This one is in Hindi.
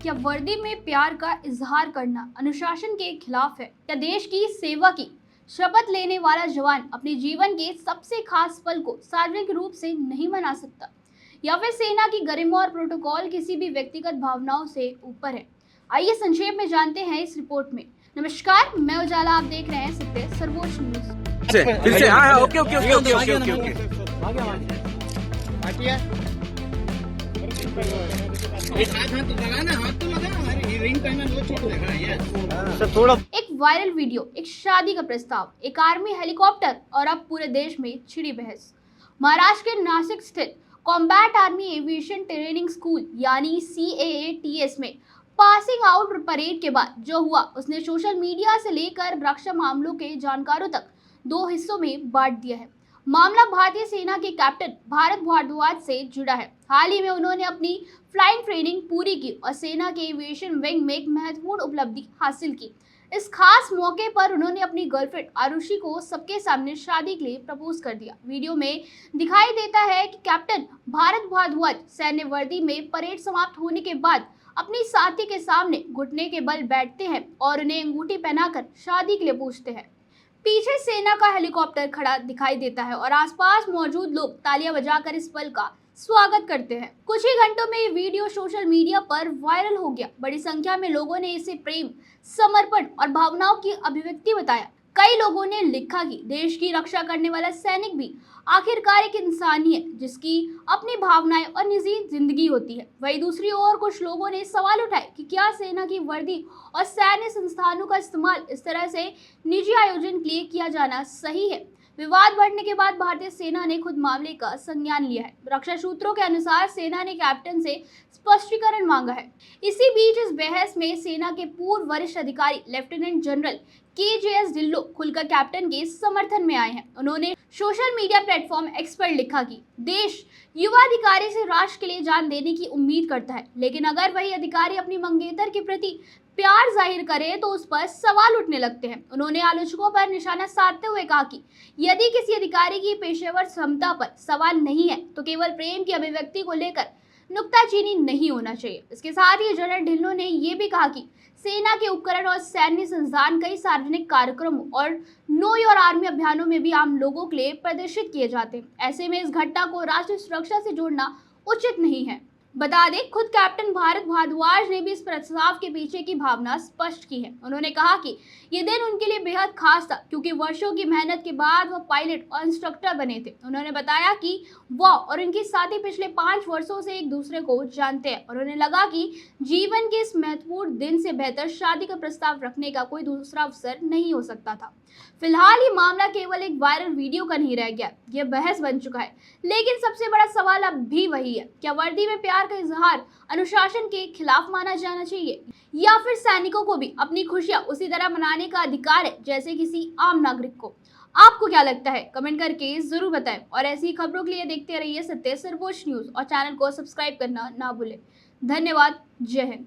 क्या वर्दी में प्यार का इजहार करना अनुशासन के खिलाफ है? क्या देश की सेवा की शपथ लेने वाला जवान अपने जीवन के सबसे खास पल को सार्वजनिक रूप से नहीं मना सकता? या फिर सेना की गरिमा और प्रोटोकॉल किसी भी व्यक्तिगत भावनाओं से ऊपर है? आइए संक्षेप में जानते हैं इस रिपोर्ट में। नमस्कार, मैं उजाला, आप देख रहे हैं सत्य सर्वोच्च न्यूज। फिर से हाँ okay okay okay okay okay okay okay एक वायरल वीडियो, एक शादी का प्रस्ताव, एक आर्मी हेलीकॉप्टर और अब पूरे देश में छिड़ी बहस। महाराष्ट्र के नासिक स्थित combat army aviation training school यानी CAATS में पासिंग आउट परेड के बाद जो हुआ उसने सोशल मीडिया से लेकर रक्षा मामलों के जानकारों तक दो हिस्सों में बांट दिया है। मामला भारतीय सेना के कैप्टन भारत भारद्वाज से जुड़ा है। हाल ही में उन्होंने अपनी फ्लाइंग ट्रेनिंग पूरी की और सेना के एविएशन विंग में एक महत्वपूर्ण उपलब्धि हासिल की। इस खास मौके पर उन्होंने अपनी गर्लफ्रेंड आरुषि को सबके सामने शादी के लिए प्रपोज कर दिया। वीडियो में दिखाई देता है कि कैप्टन भारत भारद्वाज सैन्य वर्दी में परेड समाप्त होने के बाद अपनी साथी के सामने घुटने के बल बैठते हैं और उन्हें अंगूठी पहनाकर शादी के लिए पूछते हैं। पीछे सेना का हेलीकॉप्टर खड़ा दिखाई देता है और आसपास मौजूद लोग तालियां बजाकर इस पल का स्वागत करते हैं। कुछ ही घंटों में ये वीडियो सोशल मीडिया पर वायरल हो गया। बड़ी संख्या में लोगों ने इसे प्रेम, समर्पण और भावनाओं की अभिव्यक्ति बताया। कई लोगों ने लिखा कि देश की रक्षा करने वाला सैनिक भी आखिरकार एक इंसान ही है जिसकी अपनी भावनाएं और निजी जिंदगी होती है। वहीं दूसरी ओर कुछ लोगों ने सवाल उठाए कि क्या सेना की वर्दी और सैन्य संस्थानों का इस्तेमाल इस तरह से निजी आयोजन के लिए किया जाना सही है। विवाद बढ़ने के बाद भारतीय सेना ने खुद मामले का संज्ञान लिया है। रक्षा सूत्रों के अनुसार सेना ने कैप्टन से स्पष्टीकरण मांगा है। इसी बीच इस बहस में सेना के पूर्व वरिष्ठ अधिकारी लेफ्टिनेंट जनरल KJS ढिल्लों खुलकर कैप्टन के समर्थन में आए हैं। उन्होंने सोशल मीडिया प्लेटफॉर्म X पर लिखा कि देश युवा अधिकारी से राष्ट्र के लिए जान देने की उम्मीद करता है, लेकिन अगर वही अधिकारी अपनी मंगेतर के प्रति प्यार जाहिर करे तो उस पर सवाल उठने लगते हैं। उन्होंने आलोचकों पर निशाना साधते हुए कहा कि यदि किसी अधिकारी की पेशेवर क्षमता पर सवाल नहीं है तो केवल प्रेम की अभिव्यक्ति को लेकर नुक्ताचीनी नहीं होना चाहिए। इसके साथ ही जनरल ढिल्लों ने ये भी कहा कि सेना के उपकरण और सैन्य संस्थान कई सार्वजनिक कार्यक्रमों और नो योर आर्मी अभियानों में भी आम लोगों के लिए प्रदर्शित किए जाते हैं। ऐसे में इस घटना को राष्ट्रीय सुरक्षा से जोड़ना उचित नहीं है। बता दें, खुद कैप्टन भारत भारद्वाज ने भी इस प्रस्ताव के पीछे की भावना स्पष्ट की है। उन्होंने कहा कि ये दिन उनके लिए बेहद खास था क्योंकि वर्षों की मेहनत के बाद वो पायलट और इंस्ट्रक्टर बने थे। उन्होंने बताया कि वो और उनके साथी पिछले 5 वर्षों से एक दूसरे को जानते हैं और उन्हें लगा कि जीवन के इस महत्वपूर्ण दिन से बेहतर शादी का प्रस्ताव रखने का कोई दूसरा अवसर नहीं हो सकता था। फिलहाल ये मामला केवल एक वायरल वीडियो का नहीं रह गया, यह बहस बन चुका है। लेकिन सबसे बड़ा सवाल अब भी वही है, क्या वर्दी में प्यार का इजहार अनुशासन के खिलाफ माना जाना चाहिए या फिर सैनिकों को भी अपनी खुशियां उसी तरह मनाने का अधिकार है जैसे किसी आम नागरिक को? आपको क्या लगता है? कमेंट करके जरूर बताएं और ऐसी खबरों के लिए देखते रहिए सत्य सर्वोच्च न्यूज और चैनल को सब्सक्राइब करना ना भूलें। धन्यवाद। जय हिंद।